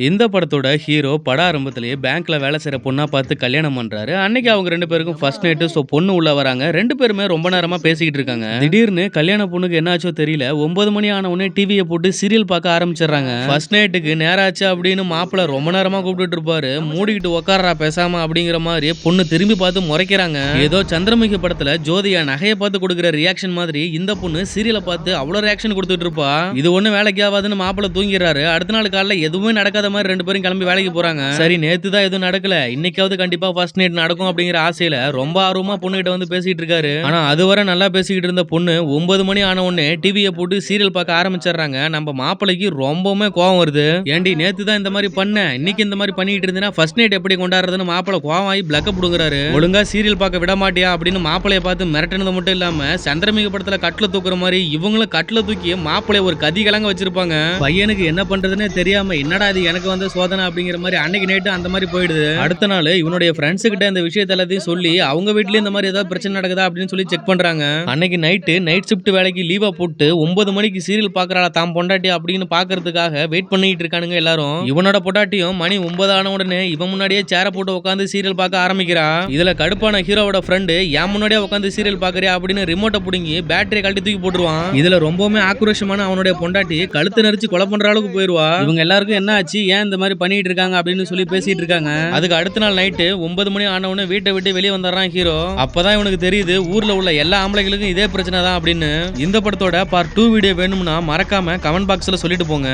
இந்த படத்தோட ஹீரோ பட ஆரம்பத்திலேயே பேங்க்ல வேலை செய்யற பொண்ணா பார்த்து கல்யாணம் பண்றாரு. அன்னைக்கு அவங்க 2 பேருக்கும் ஃபர்ஸ்ட் நைட். சோ பொண்ணு உள்ள வராங்க. 2 பேருமே ரொம்ப நேரமா பேசிக்கிட்டு இருக்காங்க. திடீர்னு கல்யாண பொண்ணுக்கு என்ன ஆச்சோ தெரியல. 9 மணி ஆன உடனே டிவியை போட்டு சீரியல் பார்க்க ஆரம்பிச்சிடுறாங்க. ஃபர்ஸ்ட் நைட்டுக்கு நேரம் ஆச்சு அப்படின்னு மாப்பிள்ள ரொம்ப நேரமா கூப்பிட்டு இருப்பாரு. மூடிக்கிட்டு உட்காரா பேசாம அப்படிங்கிற மாதிரி பொண்ணு திரும்பி பார்த்து முறைக்கிறாங்க. ஏதோ சந்திரமுகி படத்துல ஜோதியா நகையை பார்த்து கொடுக்குற ரியாக்ஷன் மாதிரி இந்த பொண்ணு சீரியலை பார்த்து அவ்வளவு ரியாக்ஷன் கொடுத்துட்டு இருப்பா. இது ஒண்ணு வேலைக்கு ஆகாதுன்னு மாப்பிள்ள தூங்கிறாரு. அடுத்த நாள் காலைல எதுவுமே நடக்காத மாதிரி 2 பேரும் கிளம்பி வேலைக்கு போறாங்க. சரி நேத்து தான் எதுவும் நடக்கல, இன்னைக்காவது கண்டிப்பா ஃபர்ஸ்ட் நைட் நடக்கும் அப்படிங்கிற ஆசையில ரொம்ப ஆர்வமா பொண்ணுகிட்ட வந்து பேசிட்டு இருக்காரு. ஆனா அதுவரை நல்லா பேசிக்கிட்டு இருந்த பொண்ணு 9 மணி ஆன உடனே டிவியை போட்டு சீரியல் பார்க்க ஆரம்பிச்சிடுறாங்க. நம்ம மாப்பிளைக்கு ரொம்பவுமே கோவம் வருது. ஏண்டி நேத்து தான் இந்த மாதிரி பண்ண, இன்னைக்கு இந்த மாதிரி பண்ணிட்டு இருந்தீங்கன்னா ஃபர்ஸ்ட் நைட் எப்படி கொண்டாடுறதுன்னு மாப்பிளை கோவம் ஆகி பிளக்க புடுங்குறாரு. ஒழுங்கா சீரியல் பார்க்க விட மாட்டியா அப்படின்னு மாப்பிளைய பார்த்து மிரட்டினது மட்டும் இல்லாம சந்திரமுகி படத்துல கட்டில தூக்குற மாதிரி இவங்களும் கட்டில தூக்கி மாப்பிளைய ஒரு கதி கலங்க வச்சிருப்பாங்க. பையனுக்கு என்ன பண்றதுன்னு தெரியாம என்னடா இது எனக்கு வந்து சோதனை அப்படிங்கிற மாதிரி அன்னைக்கு நைட்டு அந்த மாதிரி போயிடுது. அடுத்த நாள் இவனுடைய ஃப்ரெண்ட்ஸ் கிட்ட இந்த விஷயத்த எல்லாத்தையும் சொல்லி அவங்க வீட்லயும் இந்த மாதிரி ஏதாவது பிரச்சனை நடக்குதா அப்படின்னு சொல்லி செக் பண்றாங்க. அன்னைக்கு நைட் ஷிஃப்ட் வேலைக்கு லீவா போட்டு 9 மணிக்கு சீரியல் பாக்குறாளா தாம் பொண்டாட்டி அப்படின்னு பாக்குறதுக்காக வெயிட் பண்ணிட்டு இருக்கானுங்க எல்லாரும். இவனோட பொண்டாட்டியும் மணி 9 ஆன உடனே இவன் முன்னாடியே சேர போட்டு உட்காந்து சீரியல் பார்க்க ஆரம்பிக்கிறா. இதுல கடுப்பான ஹீரோவோட ஃப்ரெண்டு என் முன்னாடியே உட்காந்து சீரியல் பாக்குறியா அப்படின்னு ரிமோட்டை புடுங்கி பேட்டரியை கழட்டி தூக்கி போட்டுருவான். இதுல ரொம்பவுமே ஆக்ரோஷமான அவனுடைய பொண்டாட்டி கழுத்து நெரிச்சு கொலை பண்ற அளவுக்கு போயிருவா. இவங்க எல்லாருக்கும் என்ன ஆச்சு, ஏன் இந்த மாதிரி பண்ணிட்டு இருக்காங்க அப்படின்னு சொல்லி பேசிட்டு இருக்காங்க. அதுக்கு அடுத்த நாள் நைட்டு 9 மணி ஆன உடனே வீட்டை விட்டு வெளியே வந்துடுறான் ஹீரோ. அப்பதான் இவனுக்கு தெரியுது ஊர்ல உள்ள எல்லா ஆம்பளைகளுக்கும் இதே பிரச்சனை தான் அப்படின்னு. இந்த படத்தோட பார்ட் 2 வீடியோ வேணும்னா மறக்காம கமெண்ட் பாக்ஸ்ல சொல்லிட்டு போங்க.